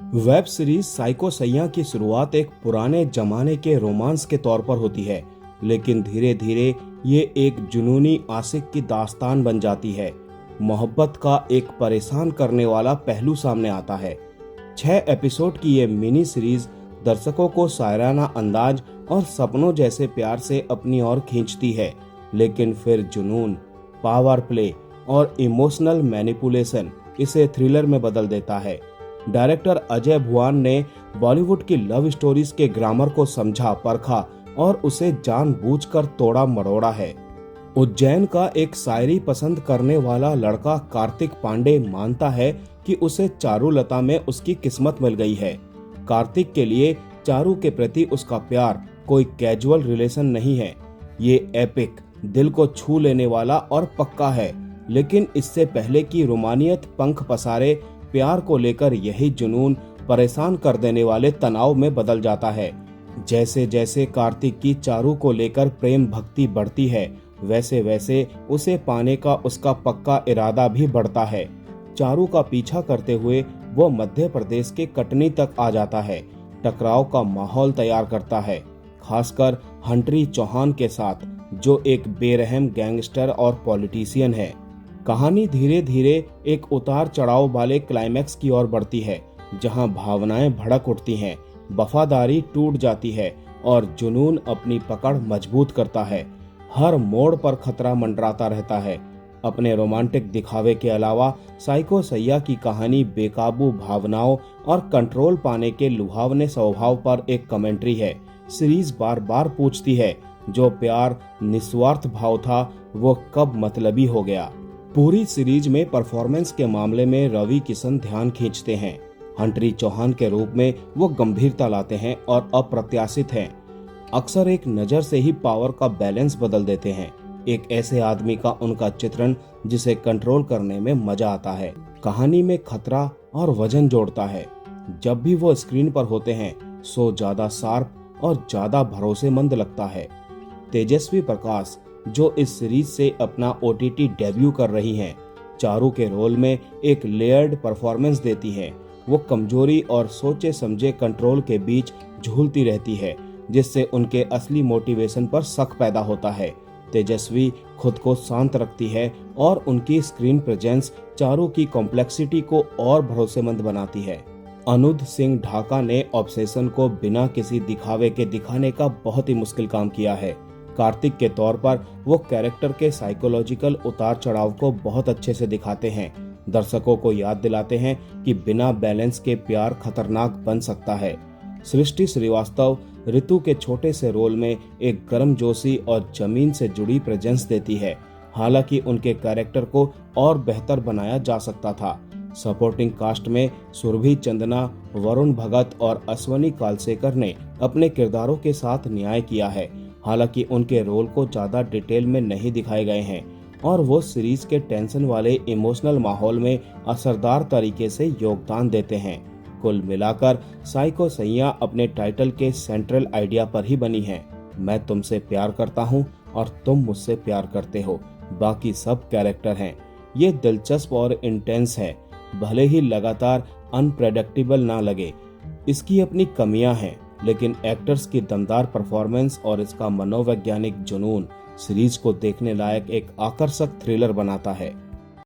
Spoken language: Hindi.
वेब सीरीज साइको सैया की शुरुआत एक पुराने जमाने के रोमांस के तौर पर होती है, लेकिन धीरे धीरे ये एक जुनूनी आशिक की दास्तान बन जाती है। मोहब्बत का एक परेशान करने वाला पहलू सामने आता है। 6 एपिसोड की ये मिनी सीरीज दर्शकों को शायराना अंदाज और सपनों जैसे प्यार से अपनी ओर खींचती है, लेकिन फिर जुनून, पावर प्ले और इमोशनल मैनिपुलेशन इसे थ्रिलर में बदल देता है। डायरेक्टर अजय भुआन ने बॉलीवुड की लव स्टोरीज के ग्रामर को समझा, परखा और उसे जानबूझकर तोड़ा मरोड़ा है। उज्जैन का एक शायरी पसंद करने वाला लड़का कार्तिक पांडे मानता है कि उसे चारुलता में उसकी किस्मत मिल गई है। कार्तिक के लिए चारू के प्रति उसका प्यार कोई कैजुअल रिलेशन नहीं है। ये एपिक, दिल को छू लेने वाला और पक्का है, लेकिन इससे पहले की रोमानियत पंख पसारे प्यार को लेकर यही जुनून परेशान कर देने वाले तनाव में बदल जाता है। जैसे जैसे कार्तिक की चारू को लेकर प्रेम भक्ति बढ़ती है, वैसे वैसे उसे पाने का उसका पक्का इरादा भी बढ़ता है। चारू का पीछा करते हुए वो मध्य प्रदेश के कटनी तक आ जाता है, टकराव का माहौल तैयार करता है, खासकर हंटरी चौहान के साथ, जो एक बेरहम गैंगस्टर और पॉलिटिशियन है। कहानी धीरे धीरे एक उतार चढ़ाव वाले क्लाइमैक्स की ओर बढ़ती है, जहां भावनाएं भड़क उठती हैं, वफादारी टूट जाती है और जुनून अपनी पकड़ मजबूत करता है। हर मोड़ पर खतरा मंडराता रहता है। अपने रोमांटिक दिखावे के अलावा साइको सैया की कहानी बेकाबू भावनाओं और कंट्रोल पाने के लुभावने स्वभाव पर एक कमेंट्री है। सीरीज बार बार पूछती है, जो प्यार निस्वार्थ भाव था वो कब मतलबी हो गया। पूरी सीरीज में परफॉर्मेंस के मामले में रवि किशन ध्यान खींचते हैं। हंटरी चौहान के रूप में वो गंभीरता लाते हैं और अप्रत्याशित हैं। अक्सर एक नजर से ही पावर का बैलेंस बदल देते हैं। एक ऐसे आदमी का उनका चित्रण जिसे कंट्रोल करने में मजा आता है। कहानी में खतरा और वजन जोड़ता है। जब भी वो स्क्रीन पर होते हैं, शो ज्यादा शार्प और ज्यादा भरोसेमंद लगता है। तेजस्वी प्रकाश, जो इस सीरीज से अपना OTT डेब्यू कर रही हैं, चारू के रोल में एक लेयर्ड परफॉर्मेंस देती हैं। वो कमजोरी और सोचे समझे कंट्रोल के बीच झूलती रहती है, जिससे उनके असली मोटिवेशन पर शक पैदा होता है। तेजस्वी खुद को शांत रखती है और उनकी स्क्रीन प्रेजेंस चारू की कॉम्प्लेक्सिटी को और भरोसेमंद बनाती है। अनुद सिंह ढाका ने ऑब्सेशन को बिना किसी दिखावे के दिखाने का बहुत ही मुश्किल काम किया है। कार्तिक के तौर पर वो कैरेक्टर के साइकोलॉजिकल उतार चढ़ाव को बहुत अच्छे से दिखाते हैं। दर्शकों को याद दिलाते हैं कि बिना बैलेंस के प्यार खतरनाक बन सकता है। सृष्टि श्रीवास्तव ऋतु के छोटे से रोल में एक गर्मजोशी और जमीन से जुड़ी प्रेजेंस देती है। हालांकि उनके कैरेक्टर को और बेहतर बनाया जा सकता था। सपोर्टिंग कास्ट में सुरभि चंदना, वरुण भगत और अश्वनी कालसेकर ने अपने किरदारों के साथ न्याय किया है। हालांकि उनके रोल को ज्यादा डिटेल में नहीं दिखाए गए हैं और वो सीरीज के टेंशन वाले इमोशनल माहौल में असरदार तरीके से योगदान देते हैं। कुल मिलाकर साइको सैया अपने टाइटल के सेंट्रल आइडिया पर ही बनी है। मैं तुमसे प्यार करता हूँ और तुम मुझसे प्यार करते हो, बाकी सब कैरेक्टर हैं। ये दिलचस्प और इंटेंस है, भले ही लगातार अनप्रेडिक्टेबल ना लगे। इसकी अपनी कमियां हैं, लेकिन एक्टर्स की दमदार परफॉर्मेंस और इसका मनोवैज्ञानिक जुनून सीरीज को देखने लायक एक आकर्षक थ्रिलर बनाता है।